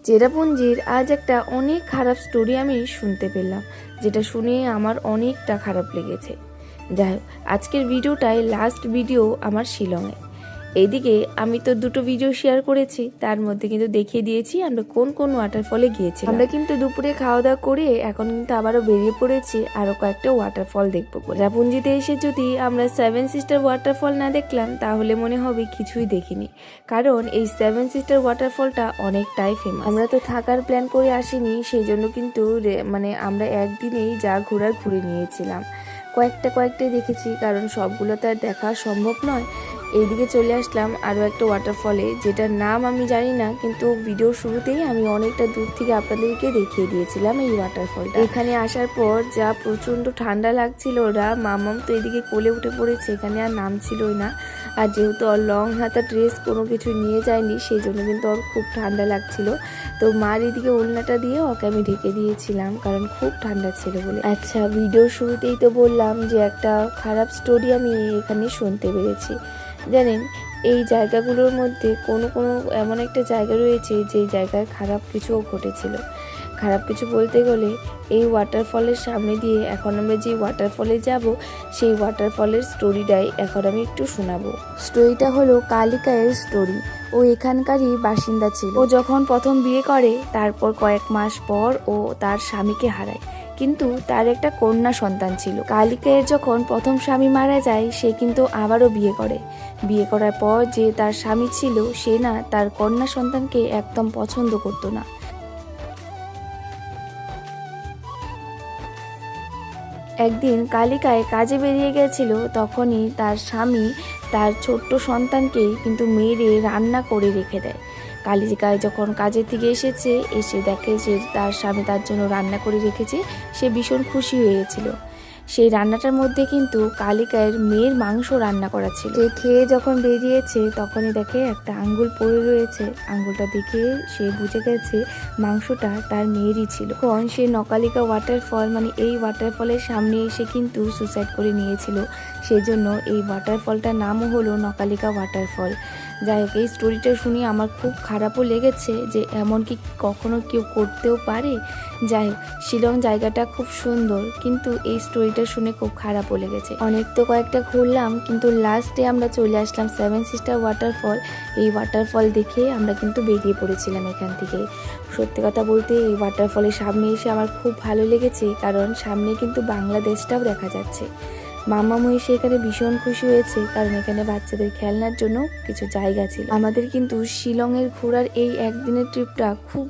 চেরাপুঞ্জির আজ একটা অনেক খারাপ স্টোরি আমি শুনতে পেলাম, যেটা শুনে আমার অনেকটা খারাপ লেগেছে। যাই হোক, আজকের ভিডিওটাই লাস্ট ভিডিও আমার শিলংয়ে। এইদিকে আমি তো দুটো ভিডিও শেয়ার করেছি, তার মধ্যে কিন্তু দেখিয়ে দিয়েছি আমরা কোন কোন ওয়াটারফলে গিয়েছি। আমরা কিন্তু দুপুরে খাওয়া দাওয়া করে এখন কিন্তু আবারও বেরিয়ে পড়েছি আরও কয়েকটা ওয়াটারফল দেখবো বলে। চেরাপুঞ্জিতে এসে যদি আমরা সেভেন সিস্টার ওয়াটারফল না দেখলাম তাহলে মনে হবে কিছুই দেখিনি, কারণ এই সেভেন সিস্টার ওয়াটারফলটা অনেকটাই ফেমাস। আমরা তো থাকার প্ল্যান করে আসিনি, সেই জন্য কিন্তু আমরা একদিনেই যা ঘোরার ঘুরে নিয়েছিলাম। কয়েকটা দেখেছি, কারণ সবগুলো তো আর দেখা সম্ভব নয়। এইদিকে চলে আসলাম আরও একটা ওয়াটারফলে, যেটার নাম আমি জানি না, কিন্তু ভিডিও শুরুতেই আমি অনেকটা দূর থেকে আপনাদেরকে দেখিয়ে দিয়েছিলাম এই ওয়াটারফলটা। এখানে আসার পর যা প্রচণ্ড ঠান্ডা লাগছিল, ওরা মামাম তো এদিকে কোলে উঠে পড়েছে, এখানে আর নামছিলই না। আর যেহেতু ওর লং হাতা ড্রেস কোনো কিছু নিয়ে যায়নি, সেই জন্য কিন্তু ওর খুব ঠান্ডা লাগছিল। তো মার এদিকে ওড়নাটা দিয়ে ওকে আমি ঢেকে দিয়েছিলাম, কারণ খুব ঠান্ডা ছিল বলে। আচ্ছা, ভিডিও শুরুতেই তো বললাম যে একটা খারাপ স্টোরি আমি এখানে শুনতে পেরেছি। জানেন, এই জায়গাগুলোর মধ্যে কোনো এমন একটা জায়গা রয়েছে যে জায়গায় খারাপ কিছুও ঘটেছিল। খারাপ কিছু বলতে গেলে এই ওয়াটারফলের সামনে দিয়ে এখন আমরা যে ওয়াটারফলে যাব, সেই ওয়াটারফলের স্টোরিটাই এখন আমি একটু শোনাবো। স্টোরিটা হলো কালিকায়ের স্টোরি। ও এখানকারই বাসিন্দা ছিল। ও যখন প্রথম বিয়ে করে, তারপর কয়েক মাস পর ও তার স্বামীকে হারায়, কিন্তু তার একটা কন্যা সন্তান ছিল। কালিকায়ের যখন প্রথম স্বামী মারা যায়, সে কিন্তু আবারও বিয়ে করে। বিয়ে করার পর যে তার স্বামী ছিল, সে না তার কন্যা সন্তানকে একদম পছন্দ করতো না। একদিন কালিকায় কাজে বেরিয়ে গেছিল, তখনই তার স্বামী তার ছোট্ট সন্তানকেই কিন্তু মেরে রান্না করে রেখে দেয়। কালিকায় যখন কাজের থেকে এসে দেখে যে তার স্বামী তার জন্য রান্না করে রেখেছে, সে ভীষণ খুশি হয়েছিল। সেই রান্নাটার মধ্যে কিন্তু কালিকায়ের মেয়ের মাংস রান্না করা ছিল। সে খেয়ে যখন বেরিয়েছে, তখনই দেখে একটা আঙ্গুল পড়ে রয়েছে। আঙ্গুলটা দেখে সে বুঝে গেছে মাংসটা তার মেয়েরই ছিল। তখন সে নকালিকা ওয়াটারফল, মানে এই ওয়াটারফলের সামনে এসে কিন্তু সুসাইড করে নিয়েছিল। সেই জন্য এই ওয়াটারফলটার নামও হলো নকালিকা ওয়াটারফল। যাই হোক, এই স্টোরিটা শুনে আমার খুব খারাপও লেগেছে যে এমন কি কখনো কেউ করতেও পারে। যাই হোক, শিলং জায়গাটা খুব সুন্দর, কিন্তু এই স্টোরিটা শুনে খুব খারাপও লেগেছে। অনেক তো কয়েকটা ঘুরলাম, কিন্তু লাস্টে আমরা চলে আসলাম সেভেন সিস্টার ওয়াটারফল। এই ওয়াটারফল দেখে আমরা কিন্তু বেরিয়ে পড়েছিলাম এখান থেকে। সত্যি কথা বলতে এই ওয়াটারফলের সামনে এসে আমার খুব ভালো লেগেছে, কারণ সামনে কিন্তু বাংলাদেশটাও দেখা যাচ্ছে। মামামু এসে এখানে ভীষণ খুশি হয়েছে, কারণ এখানে বাচ্চাদের খেলনার জন্য কিছু জায়গা ছিল। আমাদের কিন্তু শিলংয়ের ঘোরার এই একদিনের ট্রিপটা খুব